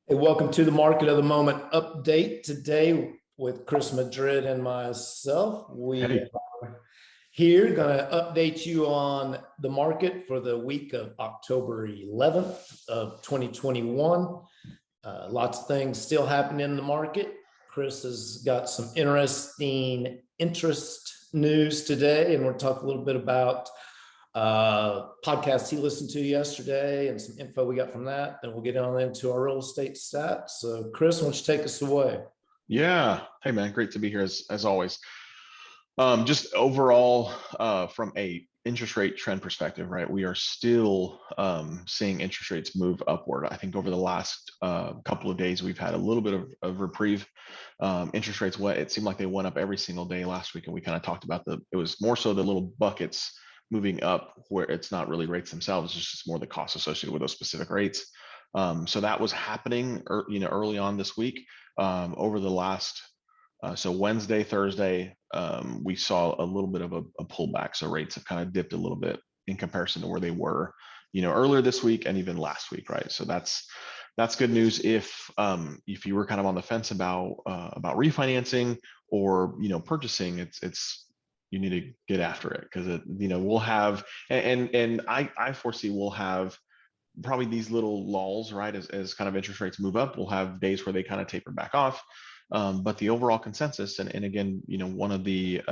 Hey, welcome to the Market of the Moment update today with Chris Madrid and myself. We Hey, are here going to update you on the market for the week of October 11th of 2021. Lots of things still happening in the market. Chris has got some interesting interest news today, and we'll talk a little bit about podcast he listened to yesterday and some info we got from that. Then we'll get on into our real estate stats. So, Chris, why don't you take us away? yeah. Hey, man, great to be here as always. Just overall, from a interest rate trend perspective, right? We are still seeing interest rates move upward. I think over the last couple of days, we've had a little bit of reprieve. Interest rates it seemed like they went up every single day last week, and we kind of talked about it was more so the little buckets moving up where it's not really rates themselves, it's just more the costs associated with those specific rates. So that was happening, early on this week. Over the last so Wednesday, Thursday, we saw a little bit of a pullback. So rates have kind of dipped a little bit in comparison to where they were, earlier this week and even last week, right? So that's good news if you were kind of on the fence about refinancing or purchasing. It's you need to get after it because we'll have and I foresee we'll have probably these little lulls, right? As kind of interest rates move up, we'll have days where they kind of taper back off. But the overall consensus, and again, one of the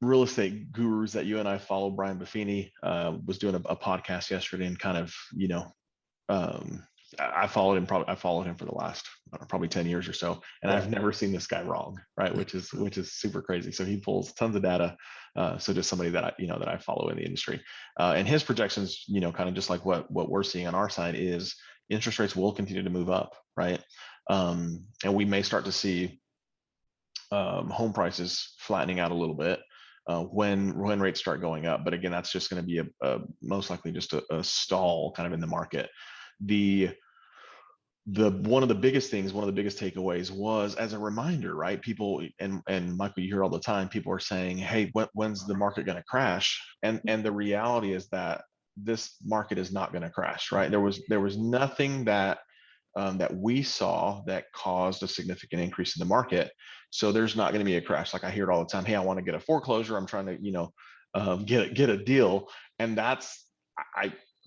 real estate gurus that you and I follow, Brian Buffini, was doing a podcast yesterday, and kind of, I followed him for the last probably 10 years or so, and I've never seen this guy wrong, right? Which is super crazy. So he pulls tons of data. So just somebody that I follow in the industry, and his projections, kind of just like what we're seeing on our side is interest rates will continue to move up, right? And we may start to see home prices flattening out a little bit when rates start going up. But again, that's just going to be a most likely just a stall kind of in the market. One of the biggest takeaways was, as a reminder, right? People and Michael, you hear all the time, people are saying, hey, when's the market going to crash? And the reality is that this market is not going to crash, right? There was nothing that we saw that caused a significant increase in the market. So there's not going to be a crash. Like I hear it all the time. Hey, I want to get a foreclosure. I'm trying to, get a deal. And that's,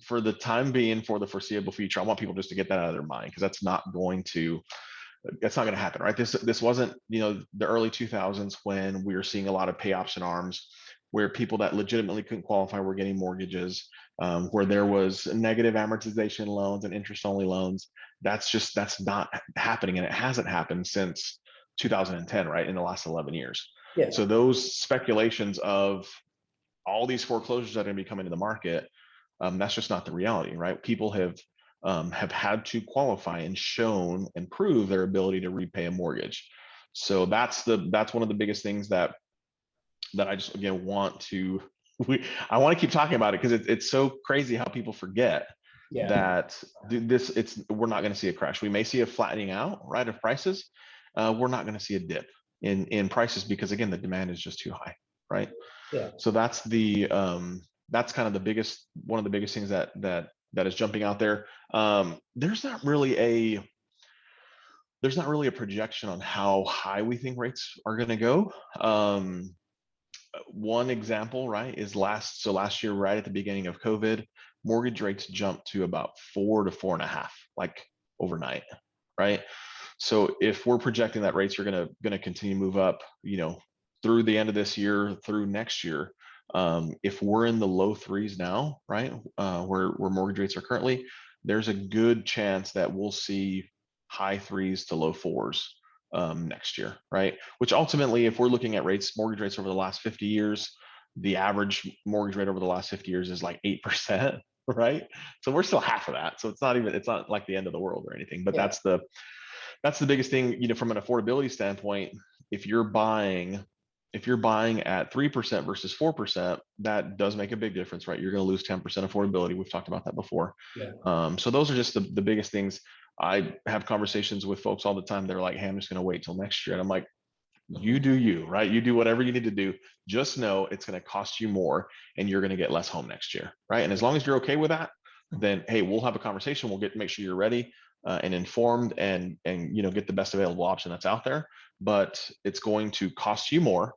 for the time being, for the foreseeable future, I want people just to get that out of their mind, because that's not going to happen, right? This wasn't, the early 2000s when we were seeing a lot of pay option arms where people that legitimately couldn't qualify were getting mortgages, where there was negative amortization loans and interest only loans. That's not happening, and it hasn't happened since 2010, right? In the last 11 years. Yeah. So those speculations of all these foreclosures that are going to be coming to the market, that's just not the reality, right? People have had to qualify and shown and prove their ability to repay a mortgage. So that's one of the biggest things that I just, again, want to keep talking about it, because it's so crazy how people forget that we're not going to see a crash. We may see a flattening out, right, of prices. We're not going to see a dip in prices, because again, the demand is just too high, right? Yeah. So that's kind of one of the biggest things that is jumping out there. There's not really a projection on how high we think rates are going to go. One example, right, is last year, right at the beginning of COVID, mortgage rates jumped to about 4 to 4.5, like overnight, right? So if we're projecting that rates are going to continue to move up, through the end of this year, through next year, if we're in the low threes now, right, where mortgage rates are currently, there's a good chance that we'll see high threes to low fours next year, right? Which ultimately, if we're looking at mortgage rates over the last 50 years, the average mortgage rate over the last 50 years is like 8%, right? So we're still half of that. So it's not like the end of the world or anything. But that's the biggest thing, from an affordability standpoint. If you're buying at 3% versus 4%, that does make a big difference, right? You're going to lose 10% affordability. We've talked about that before. So those are just the biggest things. I have conversations with folks all the time. They're like, hey, I'm just going to wait till next year. And I'm like, you do you, right? You do whatever you need to do. Just know it's going to cost you more, and you're going to get less home next year, right? And as long as you're okay with that, then hey, we'll have a conversation. We'll make sure you're ready and informed, and get the best available option that's out there. But it's going to cost you more,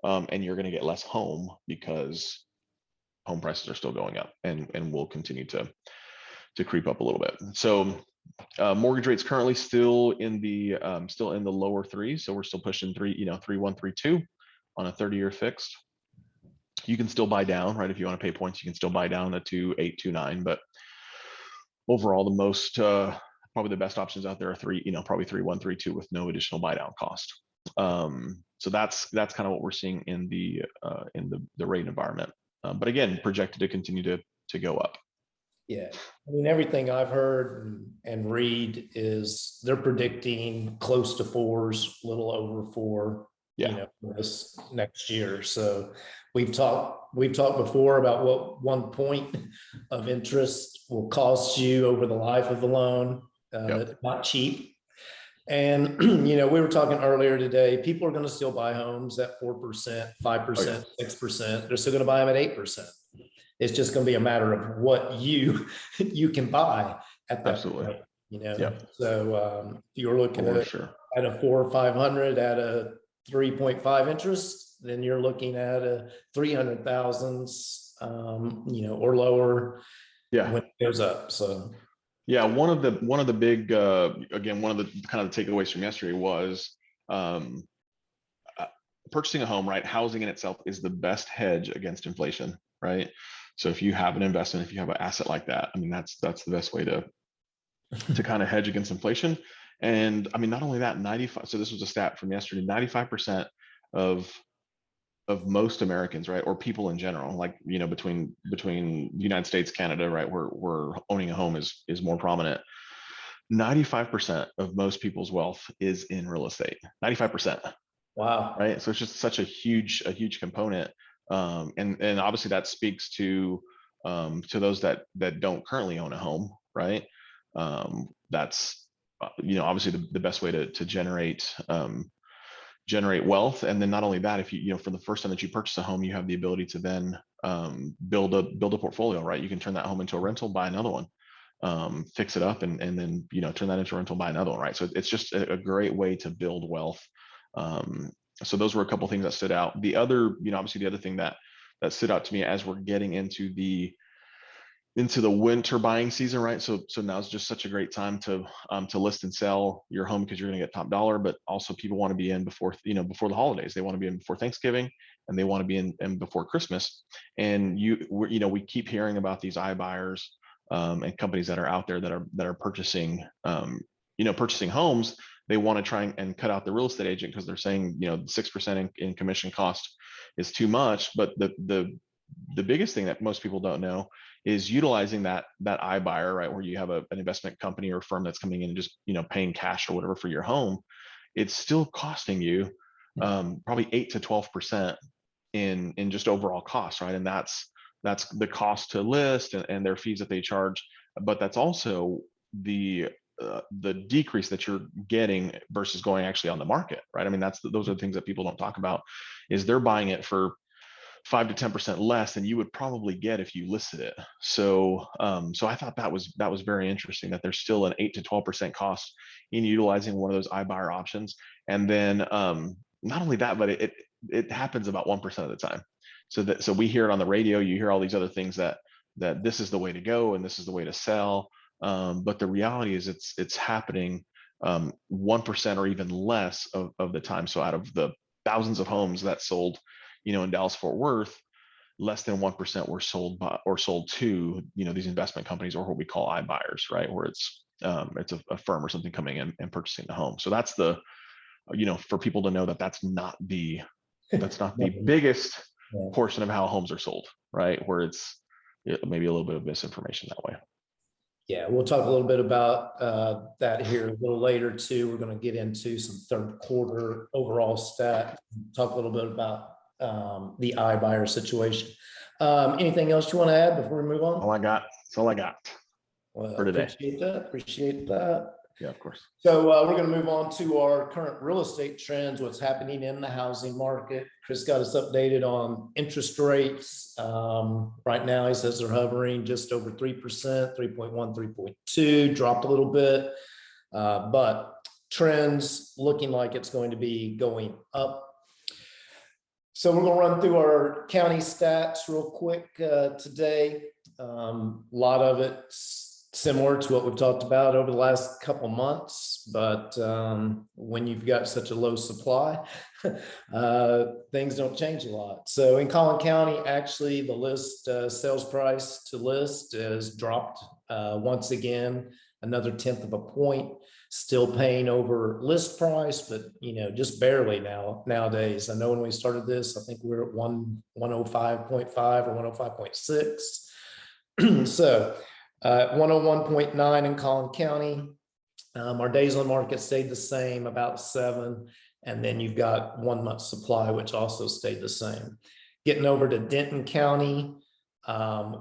and you're going to get less home because home prices are still going up, and will continue to creep up a little bit. So mortgage rates currently still in the lower threes. So we're still pushing 3.1, 3.2 on a 30-year fixed. You can still buy down, right? If you want to pay points, you can still buy down the 2.8, 2.9. But overall, the most probably the best options out there are probably 3.1, 3.2 with no additional buy down cost. So that's kind of what we're seeing in the rate environment. But again, projected to continue to go up. Yeah, I mean, everything I've heard and read is they're predicting close to fours, a little over four, for this next year. So we've talked before about what 1 point of interest will cost you over the life of the loan. Not cheap. And, we were talking earlier today, people are going to still buy homes at 4%, 5%, 6%. They're still going to buy them at 8%. It's just going to be a matter of what you can buy at that Absolutely point, So if you're looking at a 400 or 500 at a 3.5 interest, then you're looking at a 300,000, or lower. When it goes up. So one of the big again, one of the kind of the takeaways from yesterday was purchasing a home, right? Housing in itself is the best hedge against inflation, right? So if you have an investment, if you have an asset like that, I mean, that's the best way to kind of hedge against inflation. And I mean, not only that, 95. So this was a stat from yesterday: 95% of most Americans, right, or people in general, like between the United States, Canada, right, where owning a home is more prominent. 95% of most people's wealth is in real estate. 95%. Wow. Right. So it's just such a huge component. And obviously that speaks to those that don't currently own a home, right? That's obviously the best way to generate wealth. And then not only that, if for the first time that you purchase a home, you have the ability to then build a portfolio, right? You can turn that home into a rental, buy another one, fix it up, and then turn that into a rental, buy another one, right? So it's just a great way to build wealth. So those were a couple of things that stood out. The other, obviously the other thing that stood out to me as we're getting into the winter buying season, right? So now is just such a great time to list and sell your home because you're going to get top dollar, but also people want to be in before the holidays. They want to be in before Thanksgiving, and they want to be in before Christmas. And we keep hearing about these iBuyers and companies that are out there that are purchasing purchasing homes. They want to try and cut out the real estate agent because they're saying 6% in commission cost is too much. But the biggest thing that most people don't know is utilizing that iBuyer, right, where you have an investment company or firm that's coming in and just paying cash or whatever for your home. It's still costing you probably 8 to 12% in just overall cost, right? And that's the cost to list and their fees that they charge, but that's also the decrease that you're getting versus going actually on the market, right? I mean, those are the things that people don't talk about, is they're buying it for 5 to 10% less than you would probably get if you listed it. So I thought that was very interesting, that there's still an 8 to 12% cost in utilizing one of those iBuyer options. And then not only that, but it happens about 1% of the time. So we hear it on the radio, you hear all these other things that this is the way to go and this is the way to sell. But the reality is it's happening 1% or even less of the time. So out of the thousands of homes that sold, in Dallas Fort Worth, less than 1% were sold to these investment companies, or what we call iBuyers, right? Where it's a firm or something coming in and purchasing the home. So that's for people to know that's not the biggest portion of how homes are sold, right? Where it's maybe a little bit of misinformation that way. Yeah, we'll talk a little bit about that here a little later too. We're going to get into some third quarter overall stats, talk a little bit about the iBuyer situation. Anything else you want to add before we move on? That's all I got Well, for today. Appreciate that. Yeah, of course. So we're going to move on to our current real estate trends, what's happening in the housing market. Chris got us updated on interest rates. Right now, he says they're hovering just over 3%, 3.1, 3.2, dropped a little bit, but trends looking like it's going to be going up. So we're going to run through our county stats real quick today. A lot of it's similar to what we've talked about over the last couple months, but when you've got such a low supply, things don't change a lot. So in Collin County, actually, the list sales price to list has dropped once again, another 1/10 of a point. Still paying over list price, but just barely nowadays. I know when we started this, I think we were at 105.5 or 105.6. So 101.9 in Collin County. Our days on market stayed the same, about 7. And then you've got 1 month supply, which also stayed the same. Getting over to Denton County,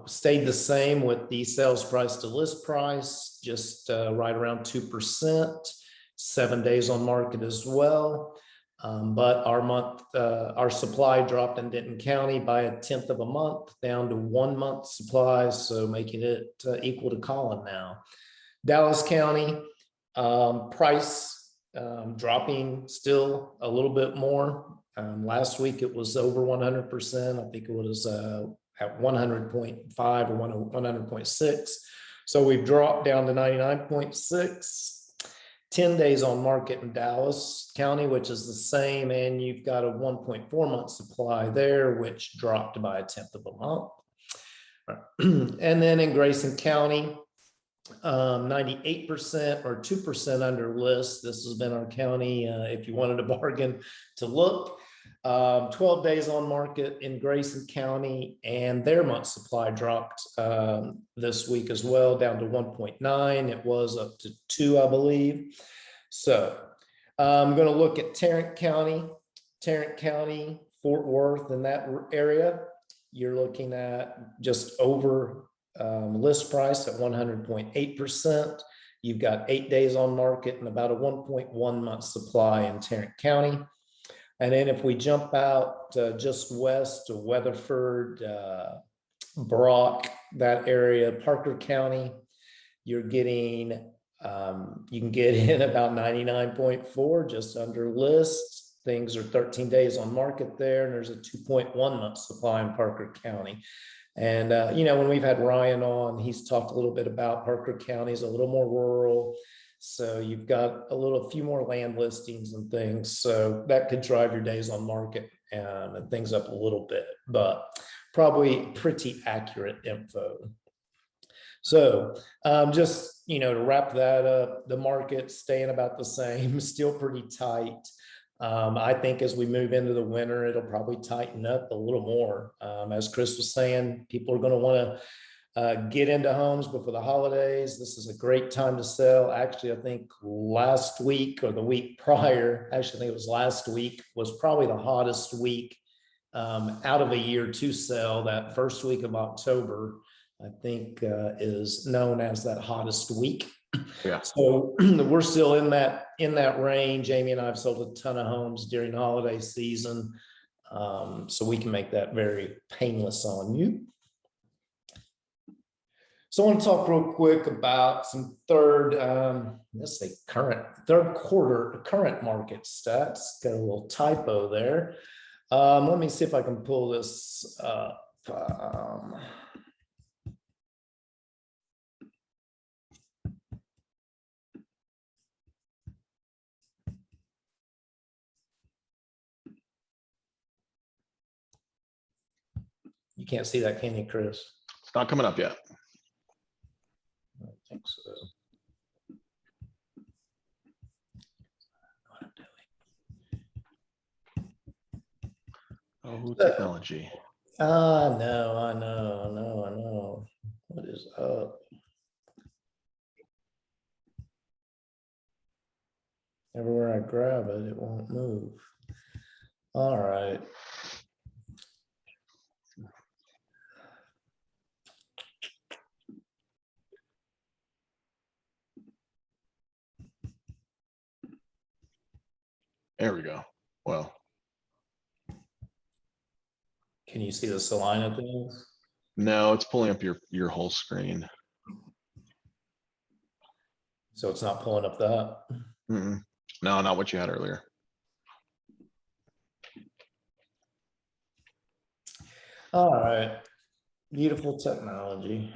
stayed the same with the sales price to list price, just right around 2%, 7 days on market as well. But our supply dropped in Denton County by 1/10 of a month, down to 1 month supply, so making it equal to Collin now. Dallas County, price dropping still a little bit more. Last week it was over 100%. I think it was at 100.5 or 100.6. So we've dropped down to 99.6. 10 days on market in Dallas County, which is the same, and you've got a 1.4 month supply there, which dropped by 1/10 of a month. And then in Grayson County, 98% or 2% under list. This has been our county, if you wanted a bargain to look. 12 days on market in Grayson County, and their month supply dropped this week as well, down to 1.9. It was up to 2, I believe. So I'm going to look at Tarrant County, Fort Worth, in that area. You're looking at just over list price at 100.8%. You've got 8 days on market and about a 1.1 month supply in Tarrant County. And then if we jump out just west to Weatherford, Brock, that area, Parker County, you're getting, you can get in about 99.4, just under list. Things are 13 days on market there, and there's a 2.1 month supply in Parker County. And, when we've had Ryan on, he's talked a little bit about Parker County is a little more rural. So you've got a few more land listings and things. So that could drive your days on market and things up a little bit, but probably pretty accurate info. So just, to wrap that up, the market staying about the same, still pretty tight. I think as we move into the winter, it'll probably tighten up a little more. As Chris was saying, people are going to want to get into homes before the holidays. This is a great time to sell. Actually, I think last week or the week prior, I think it was last week, was probably the hottest week out of a year to sell. That first week of October, I think is known as that hottest week. Yeah. So we're still in that range. Amy and I have sold a ton of homes during the holiday season. So we can make that very painless on you. So I want to talk real quick about some current market stats. Got a little typo there. Let me see if I can pull this up. You can't see that, can you, Chris? It's not coming up yet. I don't think so. Oh, technology. I know. What is up? Everywhere I grab it, it won't move. All right. There we go. Well, Can you see the Salina things? no, it's pulling up your whole screen. So it's not pulling up that. Mm-mm. No, not what you had earlier. All right. Beautiful technology.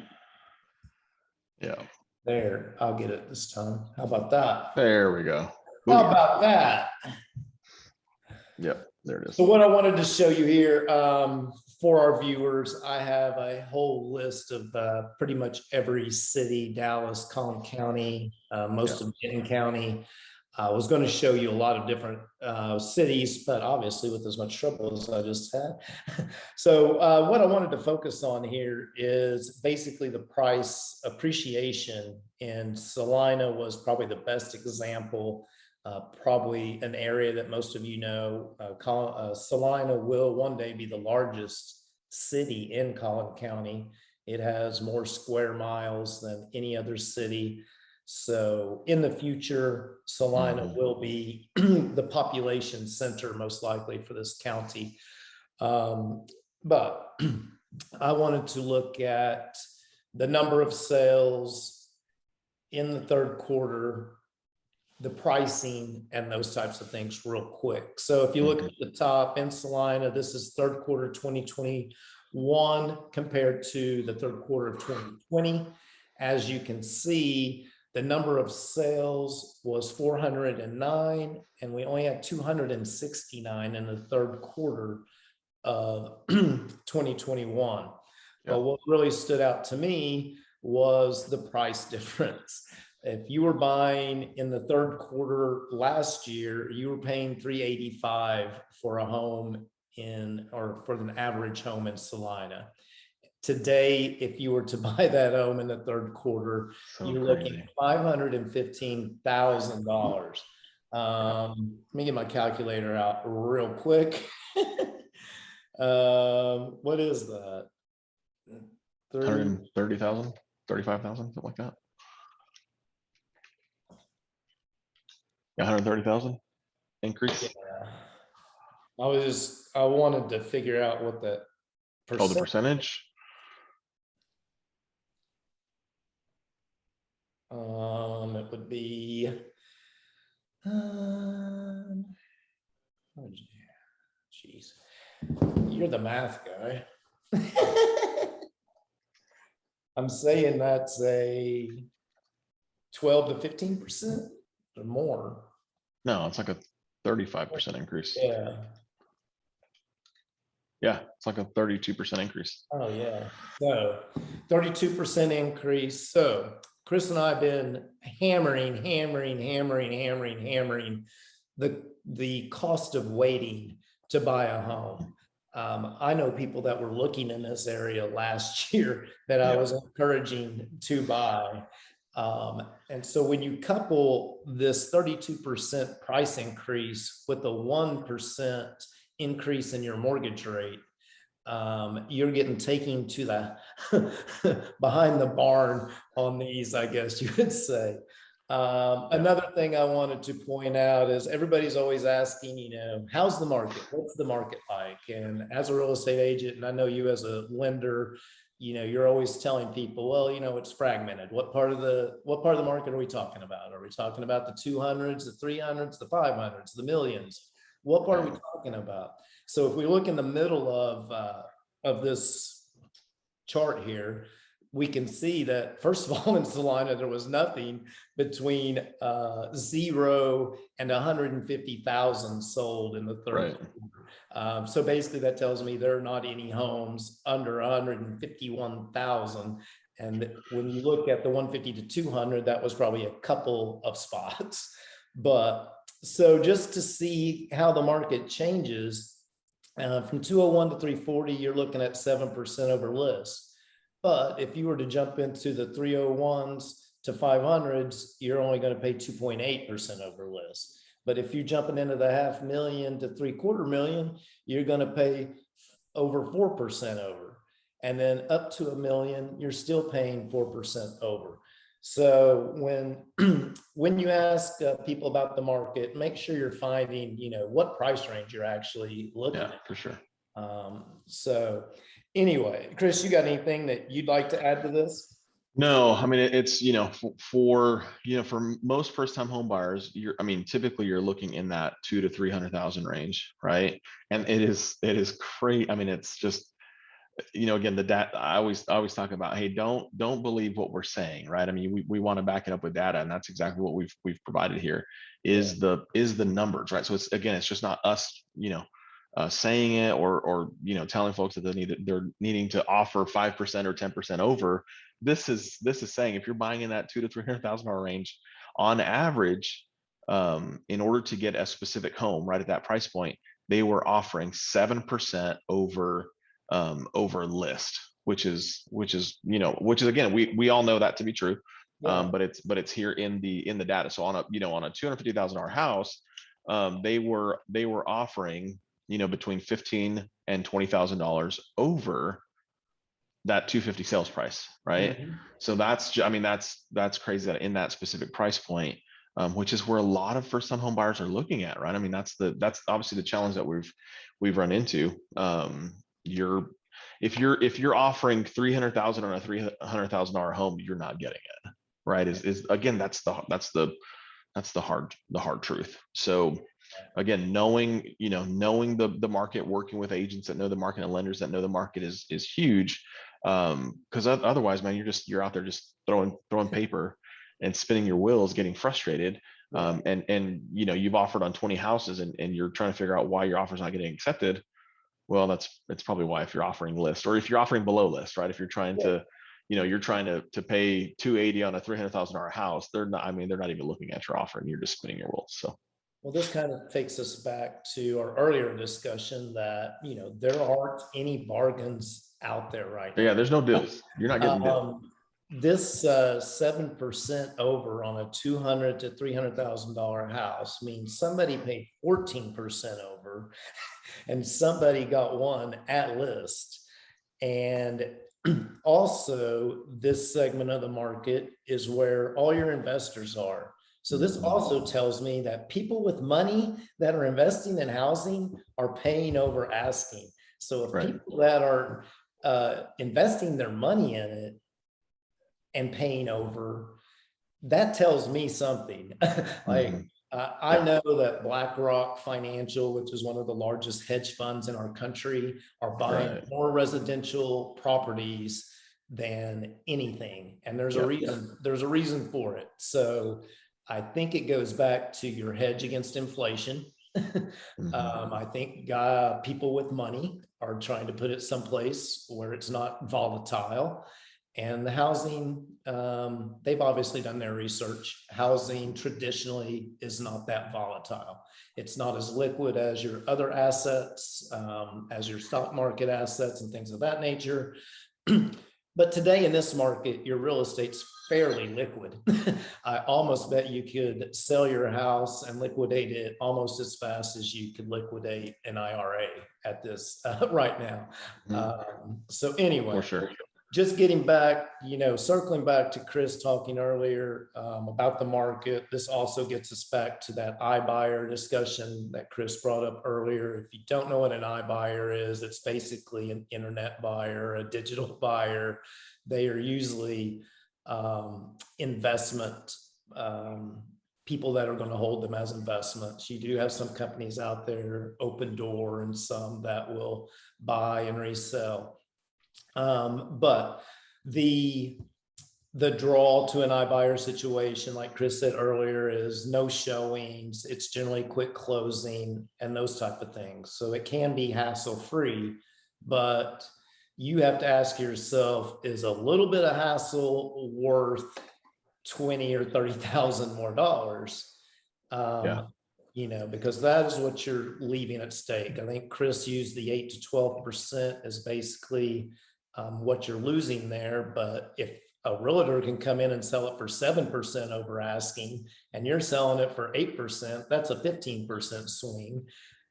Yeah, There, I'll get it this time. How about that? there we go. How Booyah. about that? Yep, there it is. So what I wanted to show you here for our viewers, I have a whole list of pretty much every city, Dallas, Collin County, most of Benton County. I was going to show you a lot of different cities, but obviously with as much trouble as I just had. So what I wanted to focus on here is basically the price appreciation, and Salina was probably the best example. Probably an area that most of you know. Salina will one day be the largest city in Collin County. It has more square miles than any other city. So in the future, Salina will be the population center most likely for this county. But I wanted to look at the number of sales in the third quarter, the pricing, and those types of things real quick. So if you look at the top in Salina, this is third quarter 2021 compared to the third quarter of 2020. As you can see, the number of sales was 409, and we only had 269 in the third quarter of 2021. But what really stood out to me was the price difference. If you were buying in the third quarter last year, you were paying $385 for a home or for an average home in Salina. Today, if you were to buy that home in the third quarter, you're looking at $515,000. Let me get my calculator out real quick. What is that? 130,000, 35,000, something like that. 130,000 increase. Yeah. I wanted to figure out what that Oh, the percentage. It would be oh, geez, you're the math guy. I'm saying that's a 12 to 15% or more. No, it's like a 35% increase. Yeah. Yeah, it's like a 32% increase. Oh yeah. So 32% increase. So Chris and I have been hammering the cost of waiting to buy a home. I know people that were looking in this area last year that I was encouraging to buy. And so when you couple this 32% price increase with a 1% increase in your mortgage rate, you're getting taken to the behind the barn on these, I guess you would say. Another thing I wanted to point out is everybody's always asking, how's the market? What's the market like? And as a real estate agent, and I know you as a lender, you're always telling people, well, it's fragmented. What part of the market are we talking about? Are we talking about the 200s, the 300s, the 500s, the millions? What part are we talking about? So if we look in the middle of this chart here, we can see that, first of all, in Salina, there was nothing between 0 and 150,000 sold in the third quarter. So basically that tells me there are not any homes under 151,000. And when you look at the 150 to 200, that was probably a couple of spots. But so just to see how the market changes, from 201 to 340, you're looking at 7% over list. But if you were to jump into the 301s to 500s, you're only going to pay 2.8% over list. But if you're jumping into the 500,000 to 750,000, you're going to pay over 4% over. And then up to $1 million, you're still paying 4% over. So when you ask people about the market, make sure you're finding, what price range you're actually looking Yeah, at. for sure. So anyway, Chris, you got anything that you'd like to add to this? No, I mean, it's, for most first time home buyers, typically you're looking in that 200 to 300,000 range, right? And it is crazy. I mean, it's just, again, the data, I always talk about, hey, don't believe what we're saying, right? I mean, we want to back it up with data, and that's exactly what we've provided here is the numbers, right? So it's just not us, saying it or telling folks that they're needing to offer 5% or 10% over. This is saying if you're buying in that $200,000 to $300,000 range on average, in order to get a specific home right at that price point, they were offering 7% over list, which is again, we all know that to be true. Yeah. But it's here in the data. So on a $250,000 house, they were offering between $15,000 and $20,000 over that 250 sales price, right? Mhm. So that's crazy that in that specific price point, which is where a lot of first time home buyers are looking at, right? I mean, that's obviously the challenge that we've run into. If you're offering 300,000 on a $300,000 home, you're not getting it, right? Is again, that's the hard truth. So again, knowing the market, working with agents that know the market and lenders that know the market is huge. Because otherwise, man, you're out there just throwing paper and spinning your wheels, getting frustrated. And you've offered on 20 houses and you're trying to figure out why your offer's not getting accepted. Well, that's probably why, if you're offering list or if you're offering below list, right? If you're trying to, you're trying to pay 280 on a $300,000 house, they're not even looking at your offer, and you're just spinning your wheels. So. Well, this kind of takes us back to our earlier discussion that, there aren't any bargains out there right now. Yeah, there's no deals. You're not getting deals. This 7% over on a $200,000 to $300,000 house means somebody paid 14% over, and somebody got one at list. And also, this segment of the market is where all your investors are. So this also tells me that people with money that are investing in housing are paying over asking. So if people that are investing their money in it and paying over, that tells me something. I know that BlackRock Financial, which is one of the largest hedge funds in our country, are buying more residential properties than anything. And there's a reason for it. So I think it goes back to your hedge against inflation. I think people with money are trying to put it someplace where it's not volatile. And the housing, they've obviously done their research. Housing traditionally is not that volatile. It's not as liquid as your other assets, as your stock market assets and things of that nature. But today in this market, your real estate's fairly liquid. I almost bet you could sell your house and liquidate it almost as fast as you could liquidate an IRA at this right now. So anyway, for sure. Just getting back, circling back to Chris talking earlier about the market, this also gets us back to that iBuyer discussion that Chris brought up earlier. If you don't know what an iBuyer is, it's basically an internet buyer, a digital buyer. They are usually investment people that are going to hold them as investments. You do have some companies out there, Open Door, and some that will buy and resell. But the draw to an iBuyer situation, like Chris said earlier, is no showings. It's generally quick closing and those type of things. So it can be hassle-free, but you have to ask yourself, is a little bit of hassle worth 20 or 30,000 more dollars? Because that is what you're leaving at stake. I think Chris used the 8 to 12% as basically what you're losing there. But if a realtor can come in and sell it for 7% over asking, and you're selling it for 8%, that's a 15% swing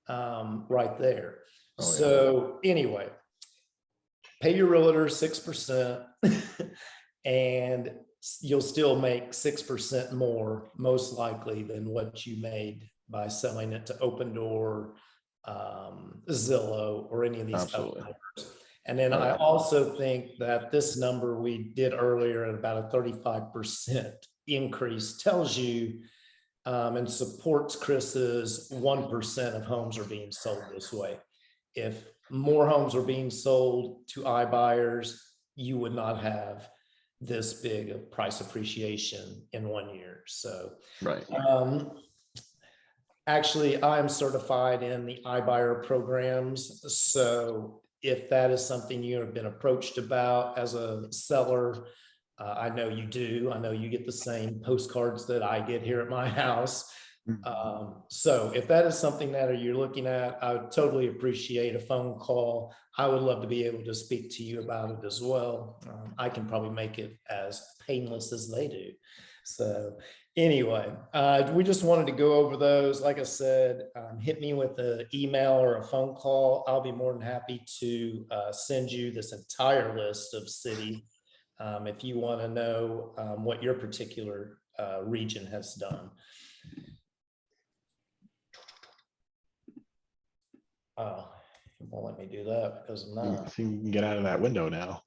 right there. So anyway, pay your realtor 6%. And you'll still make 6% more, most likely, than what you made by selling it to Open Door, Zillow, or any of these other Absolutely. numbers. And then I also think that this number we did earlier at about a 35% increase tells you and supports Chris's 1% of homes are being sold this way. If more homes are being sold to iBuyers, you would not have this big of price appreciation in 1 year. So, Right. actually, I'm certified in the iBuyer programs. So if that is something you have been approached about as a seller, I know you do. I know you get the same postcards that I get here at my house. So if that is something that you're looking at, I would totally appreciate a phone call. I would love to be able to speak to you about it as well. I can probably make it as painless as they do. So anyway, we just wanted to go over those. Like I said, hit me with an email or a phone call. I'll be more than happy to send you this entire list of cities if you want to know what your particular region has done. Oh, it won't let me do that because I'm You not. can get out of that window now.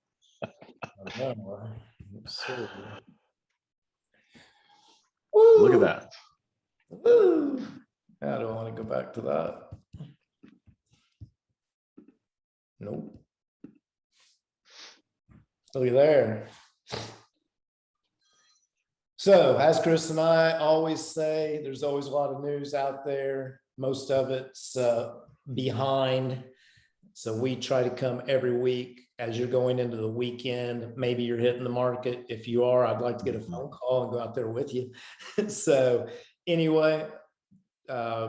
Let's see. Look at Woo! that. Woo! I don't want to go back to that. Nope. Look at there. So, as Chris and I always say, there's always a lot of news out there. Most of it's behind. So we try to come every week as you're going into the weekend. Maybe you're hitting the market. If you are, I'd like to get a phone call and go out there with you. So anyway,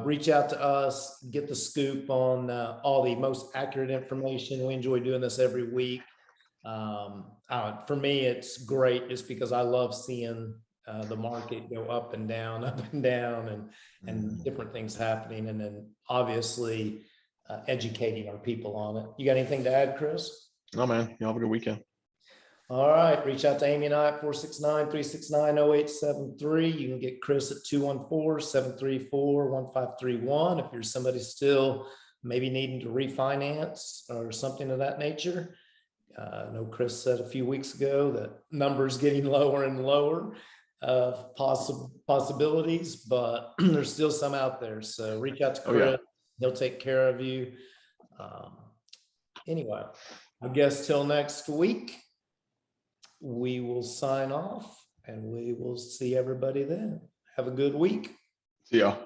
reach out to us, get the scoop on all the most accurate information. We enjoy doing this every week. For me, it's great just because I love seeing the market go up and down, and different things happening. And then obviously educating our people on it. You got anything to add, Chris? No, man. You have a good weekend. All right. Reach out to Amy and I at 469-369-0873. You can get Chris at 214-734-1531. If you're somebody still maybe needing to refinance or something of that nature. I know Chris said a few weeks ago that numbers getting lower and lower of possibilities, but there's still some out there. So reach out to Chris. Oh, yeah. He'll take care of you. Anyway, I guess till next week, we will sign off and we will see everybody then. Have a good week. See ya.